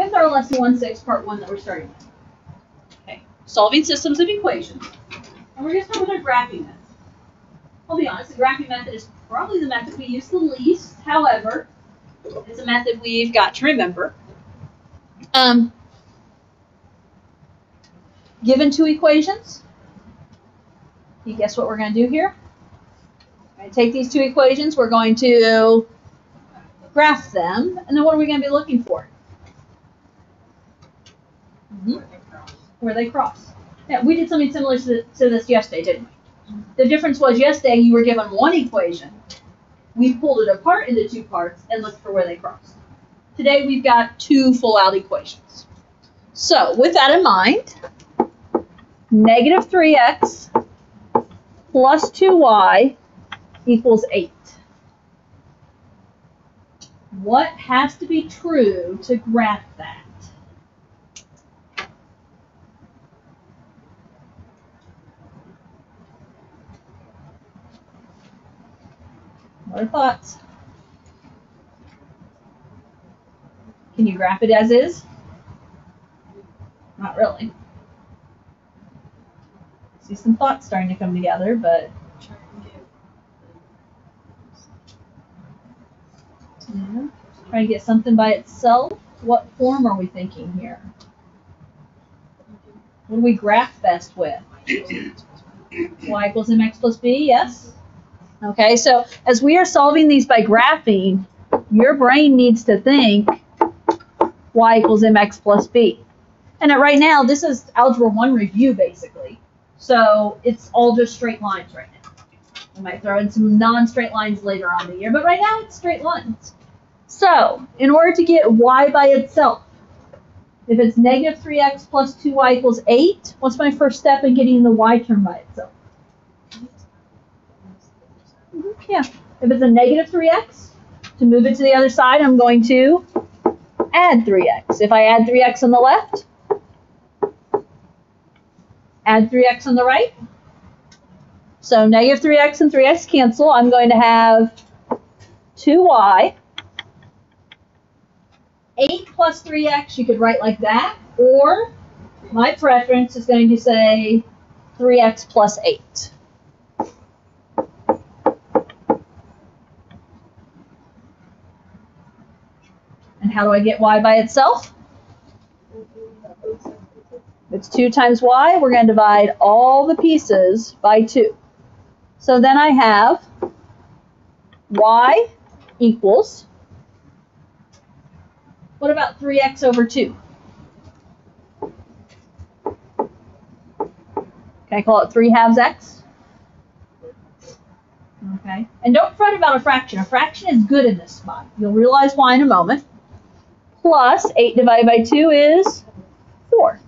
with our lesson 1-6, part 1 that we're starting with. Okay, solving systems of equations. And we're going to start with our graphing method. I'll be honest, the graphing method is probably the method we use the least. However, it's a method we've got to remember. Given two equations, you guess what we're going to do here? We're going to take these two equations, we're going to graph them, and then what are we going to be looking for? Where they cross. Yeah, we did something similar to this yesterday, didn't we? The difference was yesterday you were given one equation. We pulled it apart into two parts and looked for where they crossed. Today we've got two full-out equations. So with that in mind, negative 3x plus 2y equals 8. What has to be true to graph that? What are thoughts? Can you graph it as is? Not really. See some thoughts starting to come together, but yeah. Trying to get something by itself. What form are we thinking here? What do we graph best with? Y equals mx plus b, yes? Okay, so as we are solving these by graphing, your brain needs to think y equals mx plus b. And right now, this is Algebra 1 review, basically. So it's all just straight lines right now. We might throw in some non-straight lines later on in the year, but right now it's straight lines. So in order to get y by itself, if it's negative 3x plus 2y equals 8, what's my first step in getting the y term by itself? Yeah, if it's a negative 3x, to move it to the other side, I'm going to add 3x. If I add 3x on the left, add 3x on the right. So negative 3x and 3x cancel. I'm going to have 2y. 8 plus 3x you could write like that, or my preference is going to say 3x plus 8. And how do I get y by itself? If it's 2 times y, we're going to divide all the pieces by 2. So then I have y equals, what about 3x over 2? Can I call it 3/2 x? Okay. And don't fret about a fraction. A fraction is good in this spot. You'll realize why in a moment. Plus 8 divided by 2 is 4.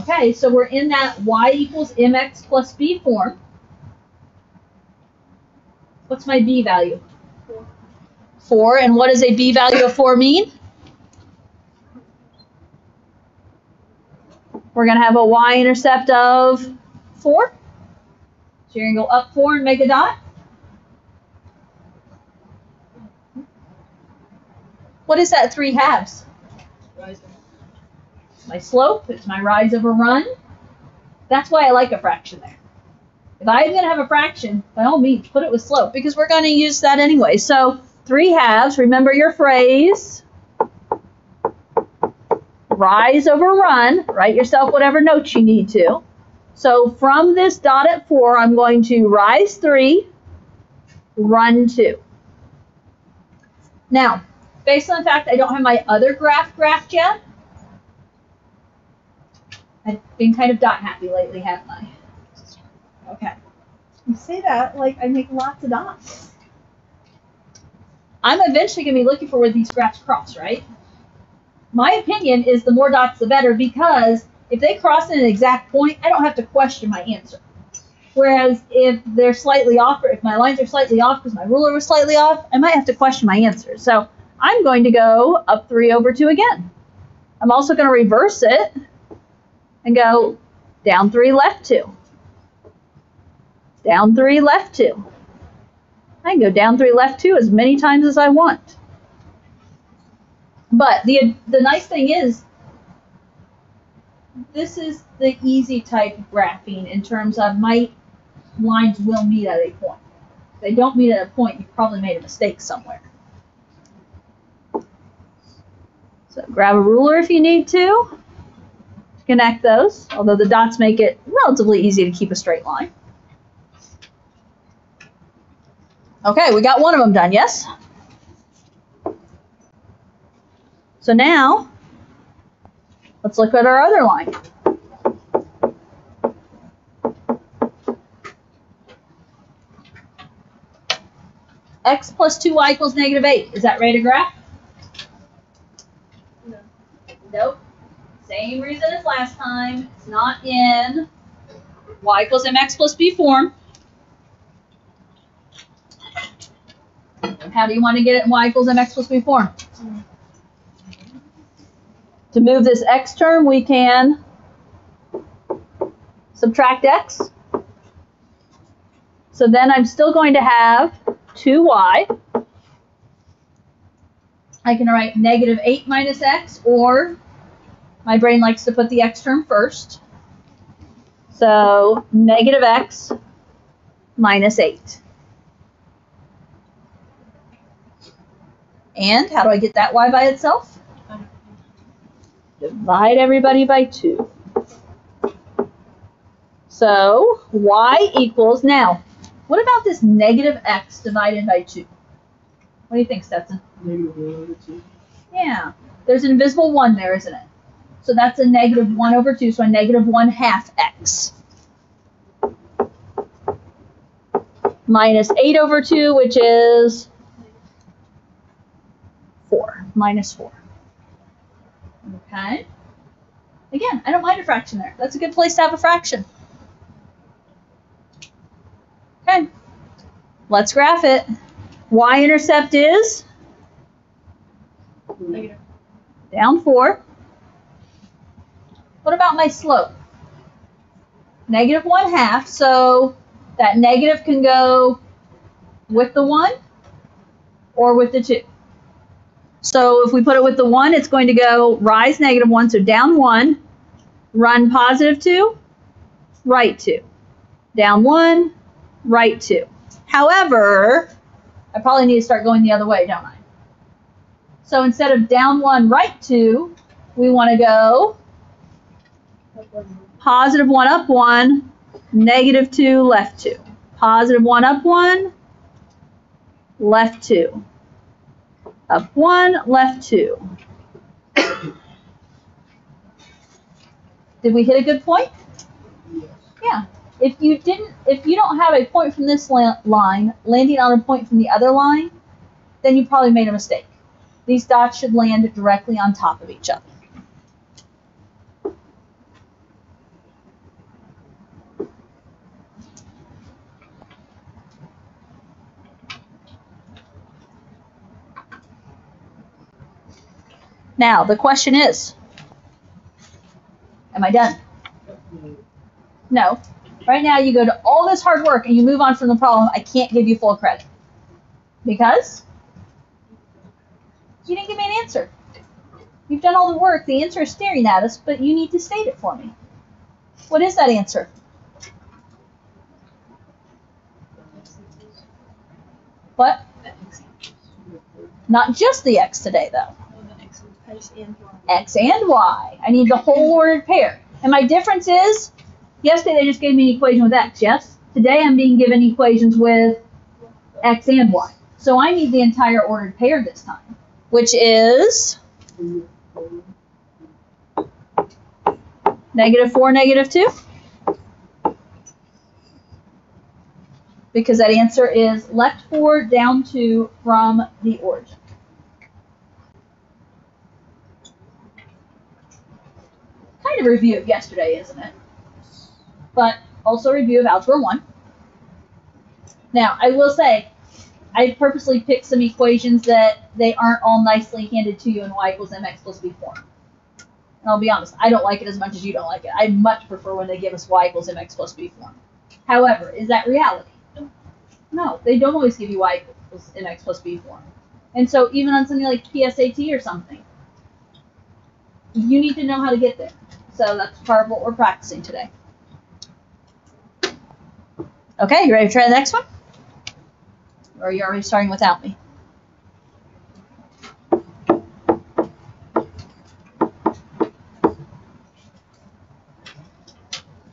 Okay, so we're in that y equals mx plus b form. What's my b value? 4. And what does a b value of 4 mean? We're going to have a y-intercept of 4. So you're going to go up 4 and make a dot. What is that 3/2? My slope. It's my rise over run. That's why I like a fraction there. If I'm going to have a fraction, by all means, put it with slope, because we're going to use that anyway. So 3/2, remember your phrase. Rise over run. Write yourself whatever notes you need to. So from this dot at 4, I'm going to rise 3, run 2. Now, based on the fact I don't have my other graph graphed yet, I've been kind of dot happy lately, haven't I? Okay. You say that like I make lots of dots. I'm eventually going to be looking for where these graphs cross, right? My opinion is the more dots the better, because if they cross in an exact point, I don't have to question my answer. Whereas if they're slightly off, or if my lines are slightly off because my ruler was slightly off, I might have to question my answer. So I'm going to go up 3 over 2 again. I'm also going to reverse it and go down 3, left 2. Down 3, left 2. I can go down 3, left 2 as many times as I want. But the nice thing is, this is the easy type of graphing in terms of my lines will meet at a point. If they don't meet at a point, you've probably made a mistake somewhere. So grab a ruler if you need to connect those, although the dots make it relatively easy to keep a straight line. Okay, we got one of them done, yes? So now, let's look at our other line. X plus 2y equals -8. Is that ready to graph? No. Nope. Same reason as last time. It's not in y equals mx plus b form. How do you want to get it in y equals mx plus b form? To move this x term, we can subtract x. So then I'm still going to have 2y. I can write -8 minus x, or my brain likes to put the x term first. So -x minus 8. And how do I get that y by itself? Divide everybody by 2. So y equals, now, what about this -x divided by 2? What do you think, Stetson? -1/2. Yeah, there's an invisible 1 there, isn't it? So that's a -1/2, so a -1/2 x. Minus 8/2, which is 4, -4. Okay. Again, I don't mind a fraction there. That's a good place to have a fraction. Okay. Let's graph it. Y-intercept is Negative. down 4. What about my slope? -1/2, so that negative can go with the 1 or with the 2. So if we put it with the 1, it's going to go rise -1, so down 1, run +2, right 2. Down 1, right 2. However, I probably need to start going the other way, don't I? So instead of down 1, right 2, we want to go +1 up 1, -2 left 2. +1 up 1, left 2. Up 1, left 2. Did we hit a good point? Yes. Yeah. If you don't have a point from this line landing on a point from the other line, then you probably made a mistake. These dots should land directly on top of each other. Now, the question is, am I done? No. Right now, you go to all this hard work and you move on from the problem. I can't give you full credit. Because you didn't give me an answer. You've done all the work. The answer is staring at us, but you need to state it for me. What is that answer? What? Not just the x today, though. X and y. I need the whole ordered pair. And my difference is, yesterday they just gave me an equation with x, yes? Today I'm being given equations with x and y. So I need the entire ordered pair this time, which is -4, -2. Because that answer is left 4, down 2 from the origin. Kind of a review of yesterday, isn't it? But also a review of Algebra 1. Now, I will say, I purposely picked some equations that they aren't all nicely handed to you in y equals mx plus b form. And I'll be honest, I don't like it as much as you don't like it. I much prefer when they give us y equals mx plus b form. However, is that reality? No, they don't always give you y equals mx plus b form. And so even on something like PSAT or something, you need to know how to get there. So that's part of what we're practicing today. Okay, you ready to try the next one? Or are you already starting without me?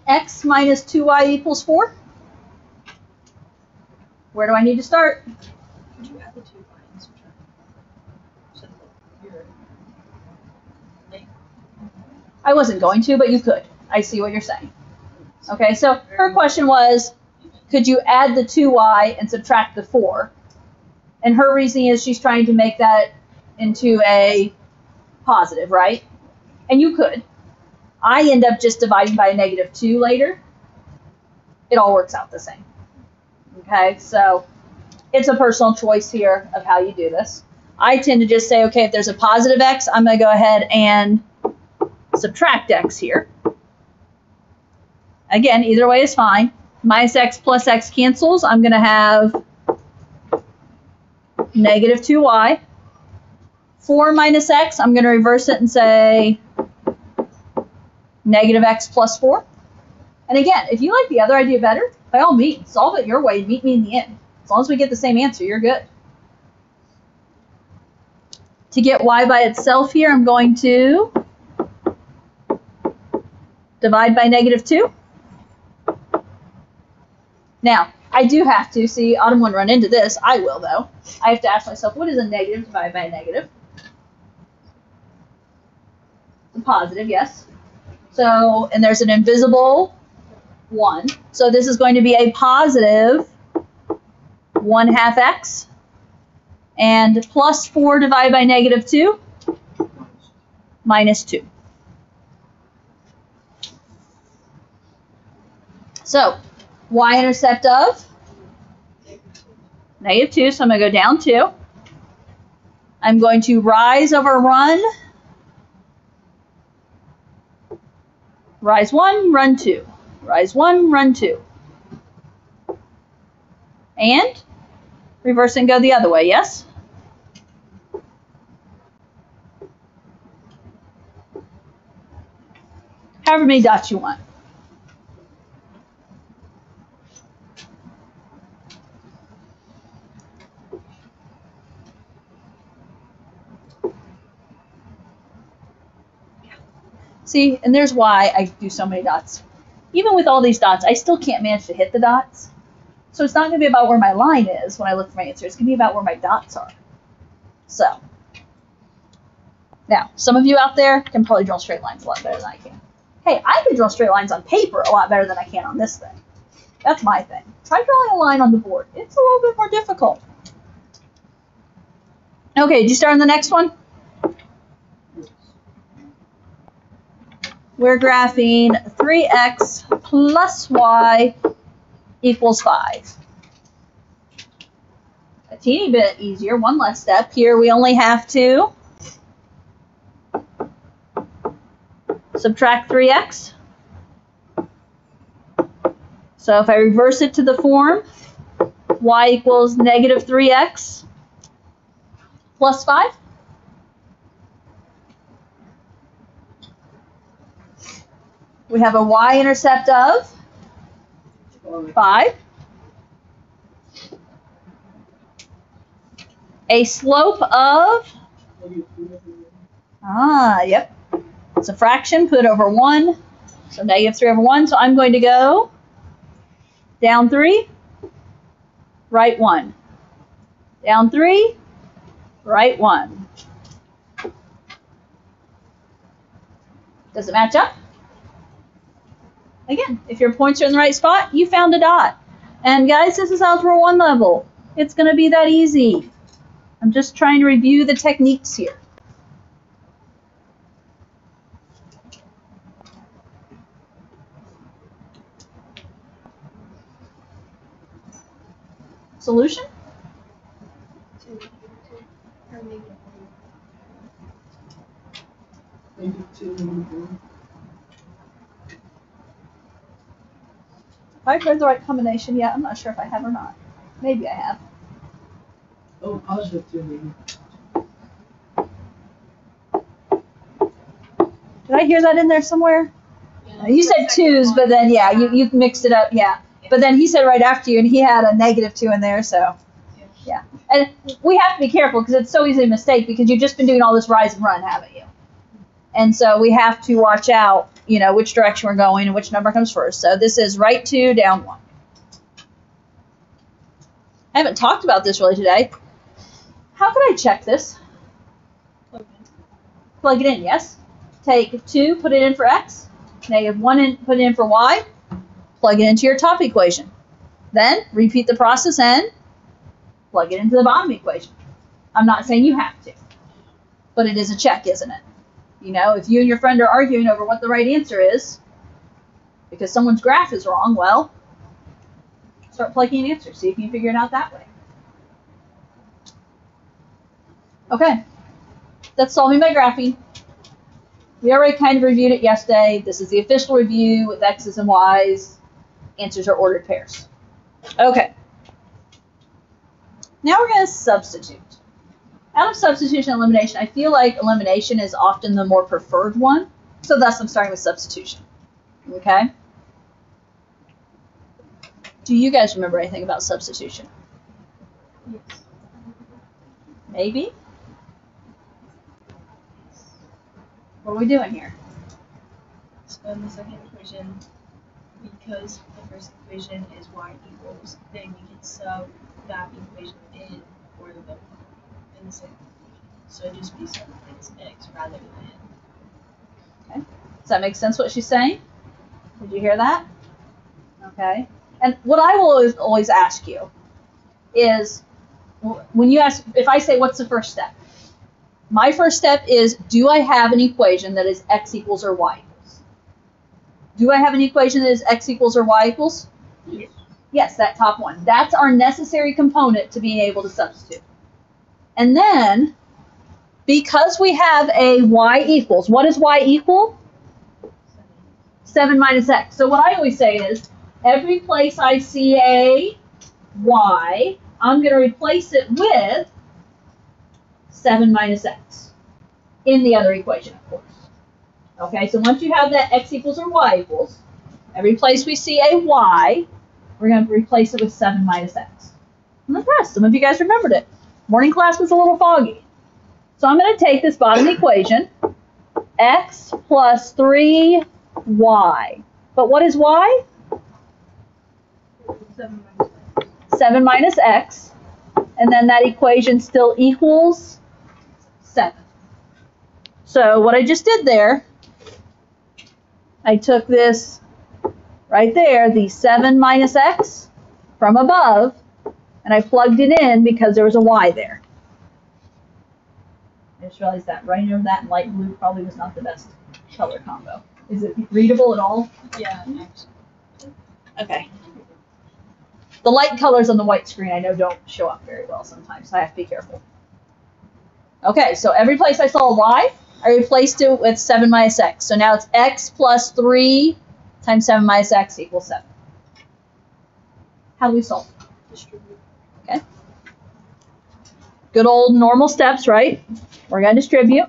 X minus 2y equals 4. Where do I need to start? Do you have the 2 lines? I wasn't going to, but you could. I see what you're saying. Okay, so her question was, could you add the 2y and subtract the 4? And her reasoning is she's trying to make that into a positive, right? And you could. I end up just dividing by a negative 2 later. It all works out the same. Okay, so it's a personal choice here of how you do this. I tend to just say, okay, if there's a positive x, I'm going to go ahead and subtract x here. Again, either way is fine. Minus x plus x cancels. I'm going to have negative 2y. 4 minus x, I'm going to reverse it and say negative x plus 4. And again, if you like the other idea better, by all means, solve it your way and meet me in the end. As long as we get the same answer, you're good. To get y by itself here, I'm going to divide by negative 2. Now, I do have to, see, Autumn wouldn't run into this. I will, though. I have to ask myself, what is a negative divided by a negative? It's a positive, yes. So, and there's an invisible 1. So this is going to be a positive 1/2 x. And plus 4 divided by negative 2, minus 2. So, y-intercept of negative 2, so I'm going to go down 2. I'm going to rise over run. Rise 1, run 2. Rise 1, run 2. And reverse and go the other way, yes? However many dots you want. See, and there's why I do so many dots. Even with all these dots, I still can't manage to hit the dots. So it's not going to be about where my line is when I look for my answer. It's going to be about where my dots are. So, now, some of you out there can probably draw straight lines a lot better than I can. Hey, I can draw straight lines on paper a lot better than I can on this thing. That's my thing. Try drawing a line on the board. It's a little bit more difficult. Okay, did you start on the next one? We're graphing 3x plus y equals 5. A teeny bit easier, one less step. Here we only have to subtract 3x. So if I reverse it to the form, y equals negative 3x plus 5. We have a y-intercept of 5. A slope of, yep. It's a fraction, put over 1. So negative 3 over 1. So I'm going to go down 3, right 1. Down 3, right 1. Does it match up? Again, if your points are in the right spot, you found a dot. And guys, this is Algebra 1 level. It's going to be that easy. I'm just trying to review the techniques here. Solution? If I've read the right combination yet, I'm not sure if I have or not. Maybe I have. Oh, positive 2 maybe. Did I hear that in there somewhere? Yeah, You the said second 2's, one. but then, yeah, you mixed it up, yeah. But then he said right after you, and he had a -2 in there, so. Yeah. And we have to be careful because it's so easy to mistake because you've just been doing all this rise and run, haven't you? And so we have to watch out, you know, which direction we're going and which number comes first. So this is right 2, down 1. I haven't talked about this really today. How can I check this? Plug it in, yes. Take 2, put it in for x. -1, in, put it in for y. Plug it into your top equation. Then repeat the process and plug it into the bottom equation. I'm not saying you have to, but it is a check, isn't it? You know, if you and your friend are arguing over what the right answer is because someone's graph is wrong, well, start plugging an answer. See if you can figure it out that way. Okay, that's solving by graphing. We already kind of reviewed it yesterday. This is the official review with x's and y's. Answers are ordered pairs. Okay. Now we're going to substitute. Out of substitution and elimination, I feel like elimination is often the more preferred one. So thus I'm starting with substitution. Okay? Do you guys remember anything about substitution? Yes. Maybe? What are we doing here? So in the second equation, because the first equation is y equals, then we can sub that equation in for the in the second equation. So it'd just be 7 minus x rather than Okay. Does that make sense what she's saying? Did you hear that? Okay. And what I will always ask you is, when you ask, if I say, what's the first step? My first step is, do I have an equation that is x equals or y equals? Do I have an equation that is x equals or y equals? Yes. Yes, that top one. That's our necessary component to being able to substitute. And then, because we have a y equals, what does y equal? 7 minus x. So what I always say is, every place I see a y, I'm going to replace it with 7 minus x in the other equation, of course. Okay, so once you have that x equals or y equals, every place we see a y, we're going to replace it with 7 minus x. I'm impressed. Some of you guys remembered it. Morning class was a little foggy. So I'm going to take this bottom equation, x plus 3y. But what is y? 7 minus x. 7 minus x. And then that equation still equals 7. So what I just did there, I took this right there, the 7 minus x from above, and I plugged it in because there was a y there. I just realized that writing over that in light blue probably was not the best color combo. Is it readable at all? Yeah, actually. Okay. The light colors on the white screen I know don't show up very well sometimes, so I have to be careful. Okay, so every place I saw a y, I replaced it with 7 minus x. So now it's x plus 3 times 7 minus x equals 7. How do we solve? Distribute. Okay. Good old normal steps, right? We're going to distribute.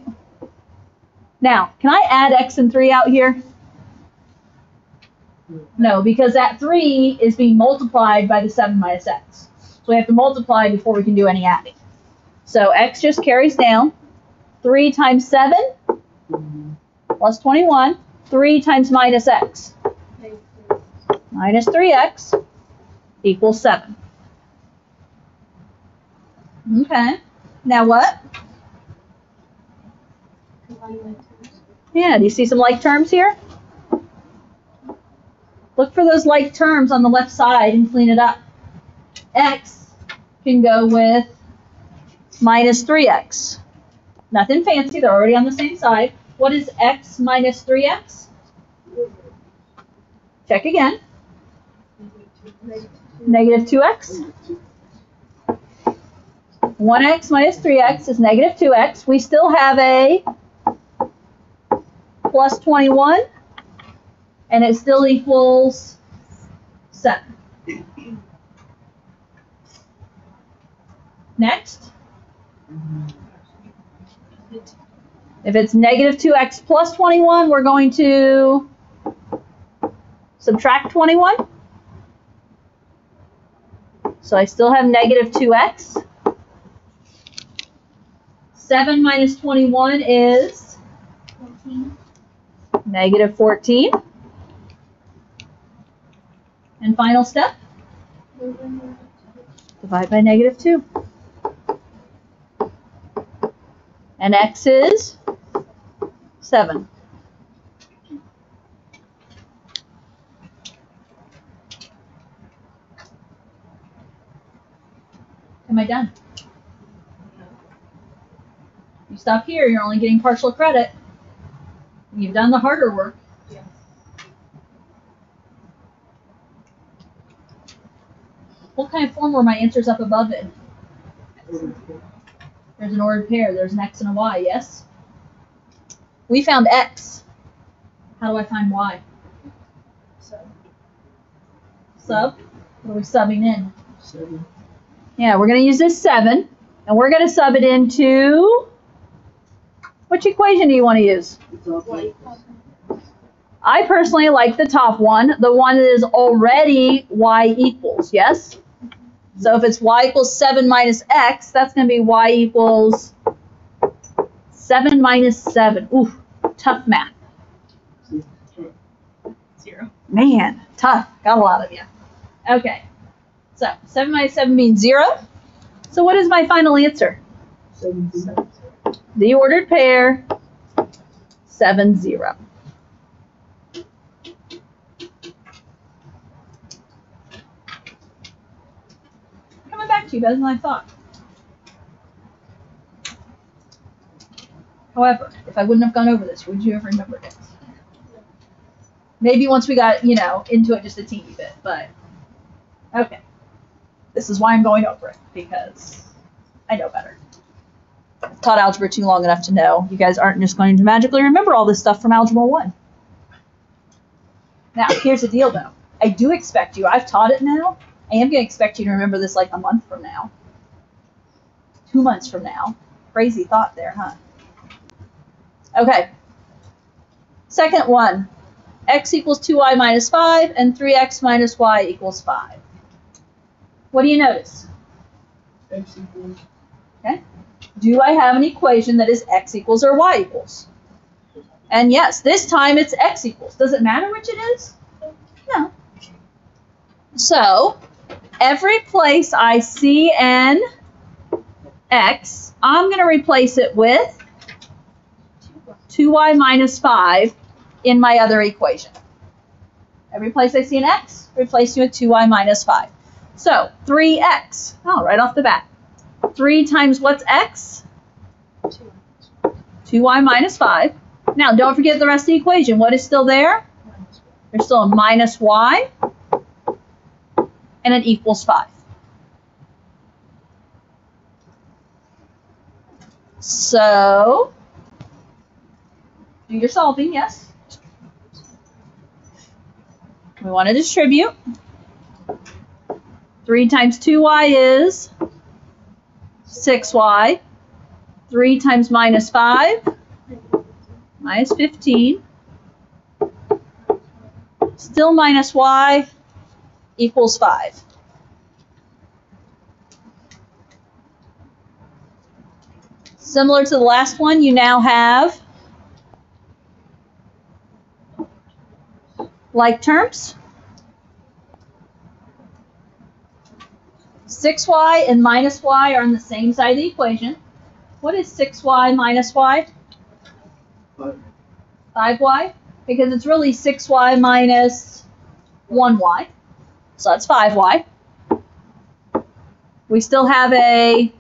Now, can I add x and 3 out here? No, because that 3 is being multiplied by the 7 minus x. So we have to multiply before we can do any adding. So x just carries down. 3 times 7 plus 21. 3 times minus x. Minus 3x equals 7. Okay. Now what? Yeah, do you see some like terms here? Look for those like terms on the left side and clean it up. X can go with minus 3x. Nothing fancy, they're already on the same side. What is x minus 3x? Check again. Negative 2x. 1x minus 3x is negative 2x. We still have a plus 21, and it still equals 7. Next. If it's negative 2x plus 21, we're going to subtract 21. So I still have negative 2x. 7 minus 21 is 14. negative 14. And final step, divide by negative 2. And x is 7. Am I done? You stop here, you're only getting partial credit. You've done the harder work. Yeah. What kind of form were my answers up above it? There's an ordered pair. There's an x and a y, yes? We found x. How do I find y? Sub. What are we subbing in? 7. Yeah, we're going to use this 7, and we're going to sub it into... Which equation do you want to use? I personally like the top one, the one that is already y equals, yes? So if it's y equals 7 minus x, that's going to be y equals 7 minus 7. Ooh, tough math. 0. Man, tough. Got a lot of you. Okay. So 7 minus 7 means 0. So what is my final answer? 7. The ordered pair, 7, 0. Coming back to you better than I thought. However, if I wouldn't have gone over this, would you have remembered it? Maybe once we got, into it just a teeny bit, but okay. This is why I'm going over it, because I know better. I've taught algebra too long enough to know you guys aren't just going to magically remember all this stuff from Algebra 1. Now, here's the deal, though. I do expect you, I've taught it now, I am going to expect you to remember this like a month from now. 2 months from now. Crazy thought there, huh? Okay. Second one. X equals 2y minus 5 and 3x minus y equals 5. What do you notice? X equals. Okay. Do I have an equation that is x equals or y equals? And yes, this time it's x equals. Does it matter which it is? No. So, every place I see an x, I'm going to replace it with 2y minus 5 in my other equation. Every place I see an x, replace it with 2y minus 5. So, 3x. Oh, right off the bat. 3 times what's x? 2y minus 5. Now, don't forget the rest of the equation. What is still there? There's still a minus y and an equals 5. So, do your solving, yes? We want to distribute. 3 times 2y is 6y. 3 times minus 5, minus 15. Still minus y equals 5. Similar to the last one, you now have like terms. 6y and minus y are on the same side of the equation. What is 6y minus y? 5. 5y? Because it's really 6y minus 1y. So that's 5y. We still have a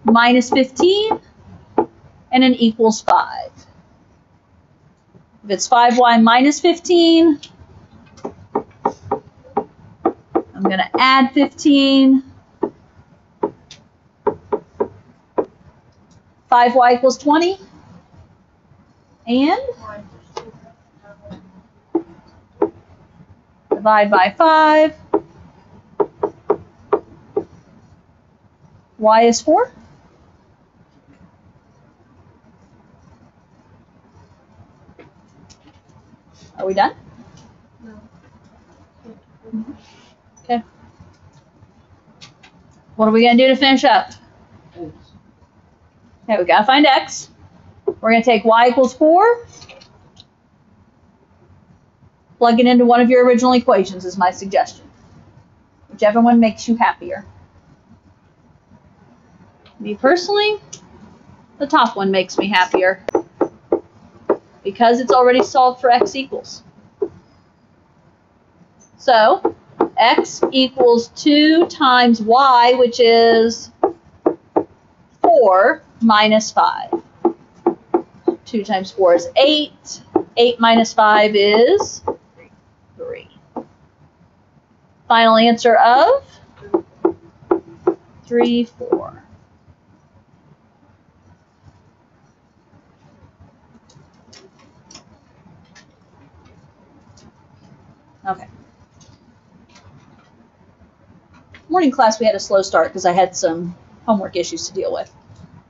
minus 15 and an equals 5. If it's 5y minus 15, I'm going to add 15. 5y equals 20. And divide by 5. Y is 4. Are we done? No. Okay. What are we going to do to finish up? X. Okay, we got to find x. We're going to take y equals 4. Plug it into one of your original equations is my suggestion. Whichever one makes you happier. Me personally, the top one makes me happier. Because it's already solved for x equals. So, x equals 2 times y, which is 4 minus 5. 2 times 4 is 8. 8 minus 5 is 3. Final answer of 3, 4. Okay. Morning class, we had a slow start because I had some homework issues to deal with.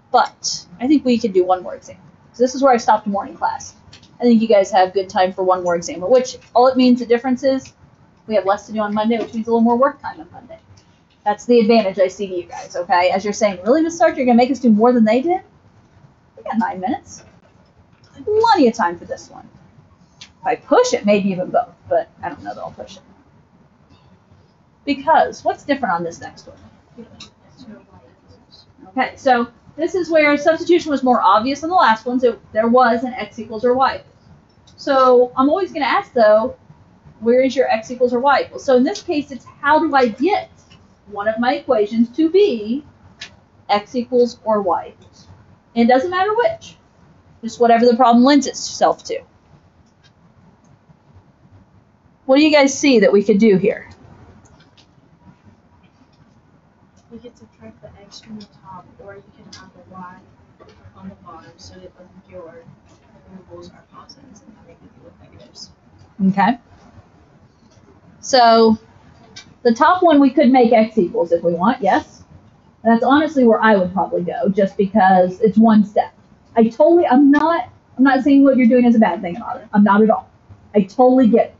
But I think we could do one more exam. So this is where I stopped morning class. I think you guys have good time for one more exam, which all it means, the difference is we have less to do on Monday, which means a little more work time on Monday. That's the advantage I see to you guys, okay? As you're saying, really, Miss Stark, you're going to make us do more than they did? We got 9 minutes. Plenty of time for this one. If I push it, maybe even both, but I don't know that I'll push it. Because what's different on this next one? Okay, so this is where substitution was more obvious than the last one, so there was an x equals or y. So I'm always going to ask, though, where is your x equals or y equals? So in this case, it's how do I get one of my equations to be x equals or y equals? And it doesn't matter which, just whatever the problem lends itself to. What do you guys see that we could do here? You can subtract the x from the top, or you can have the y on the bottom so that your variables are positives and negative with negatives. Okay. So the top one we could make x equals if we want, yes. And that's honestly where I would probably go, just because it's one step. I'm not saying what you're doing is a bad thing about it. I'm not at all. I totally get it.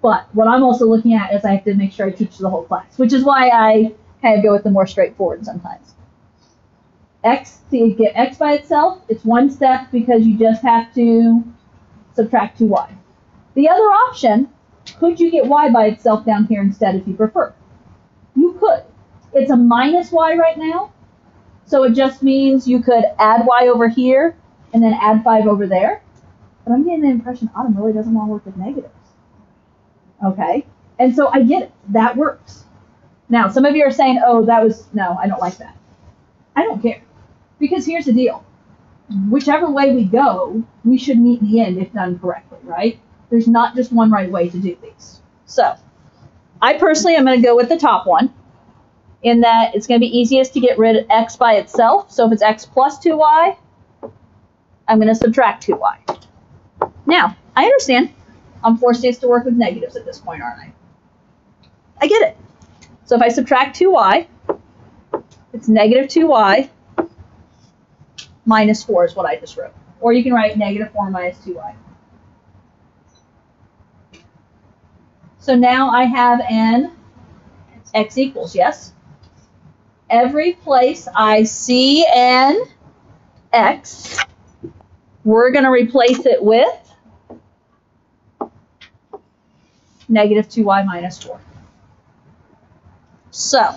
But what I'm also looking at is I have to make sure I teach the whole class, which is why I kind of go with the more straightforward sometimes. To get x by itself, it's one step because you just have to subtract 2y. The other option, could you get y by itself down here instead if you prefer? You could. It's a minus y right now, so it just means you could add y over here and then add 5 over there. But I'm getting the impression Autumn really doesn't want to work with negatives. Okay, and so I get it. That works. Now, some of you are saying, no, I don't like that. I don't care. Because here's the deal. Whichever way we go, we should meet in the end if done correctly, right? There's not just one right way to do these. So, I personally am going to go with the top one, in that it's going to be easiest to get rid of x by itself. So if it's x plus 2y, I'm going to subtract 2y. Now, I understand. I'm forcing us to work with negatives at this point, aren't I? I get it. So if I subtract 2y, it's negative 2y minus 4 is what I just wrote. Or you can write negative 4 minus 2y. So now I have an x equals, yes? Every place I see an x, we're going to replace it with negative 2y minus 4. So,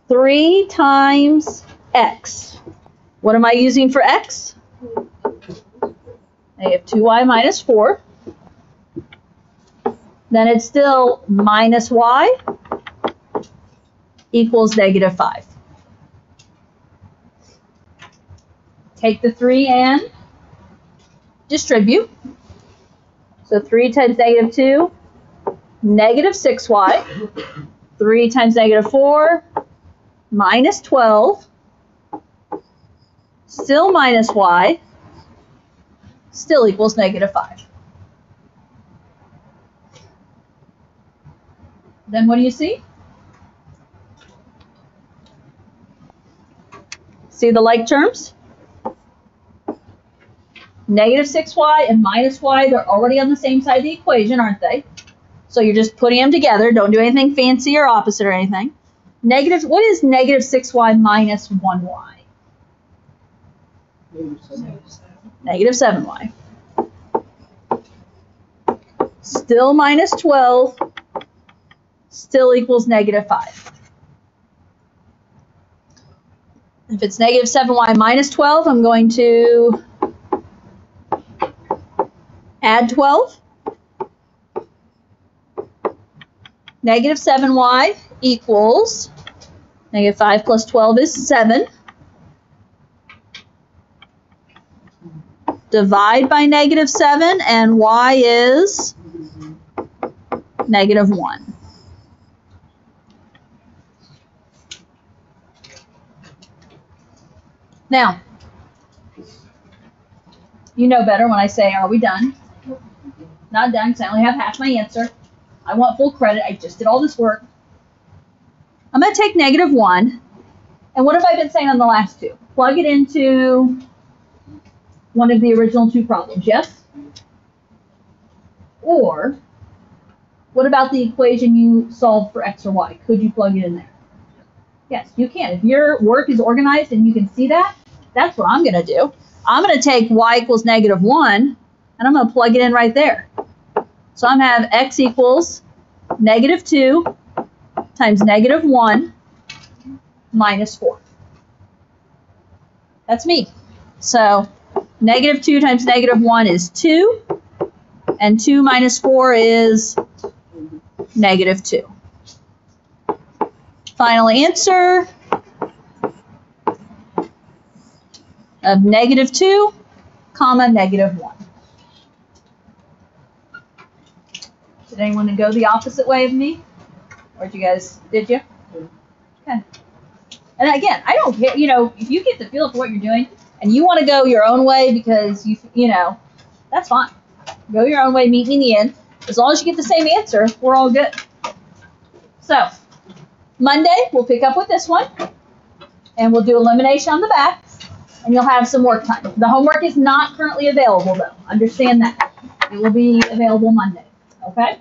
3 times x. What am I using for x? Negative 2y minus 4. Then it's still minus y equals negative 5. Take the 3 and distribute. So 3 times negative 2, negative 6y. 3 times negative 4, minus 12. Still minus y. Still equals negative 5. Then what do you see? See the like terms? Negative 6y and minus y, they're already on the same side of the equation, aren't they? So you're just putting them together. Don't do anything fancy or opposite or anything. What is negative 6y minus 1y? Negative 7y. Still minus 12. Still equals negative 5. If it's negative 7y minus 12, I'm going to add 12. Negative 7y equals negative 5 plus 12 is 7. Divide by negative 7, and y is negative 1. Now, you know better when I say, are we done? Not done, because I only have half my answer. I want full credit. I just did all this work. I'm going to take negative 1. And what have I been saying on the last two? Plug it into one of the original two problems, yes? Or, what about the equation you solved for x or y? Could you plug it in there? Yes, you can. If your work is organized and you can see that, that's what I'm going to do. I'm going to take y equals negative 1, and I'm going to plug it in right there. So I'm going to have x equals negative 2 times negative 1 minus 4. That's me. So negative 2 times negative 1 is 2, and 2 minus 4 is negative 2. Final answer of negative 2, comma, negative 1. Did anyone go the opposite way of me? Or did you? Okay. And again, I don't care, if you get the feel for what you're doing and you want to go your own way because that's fine. Go your own way, meet me in the end. As long as you get the same answer, we're all good. So, Monday, we'll pick up with this one, and we'll do elimination on the back, and you'll have some work time. The homework is not currently available, though. Understand that. It will be available Monday, okay?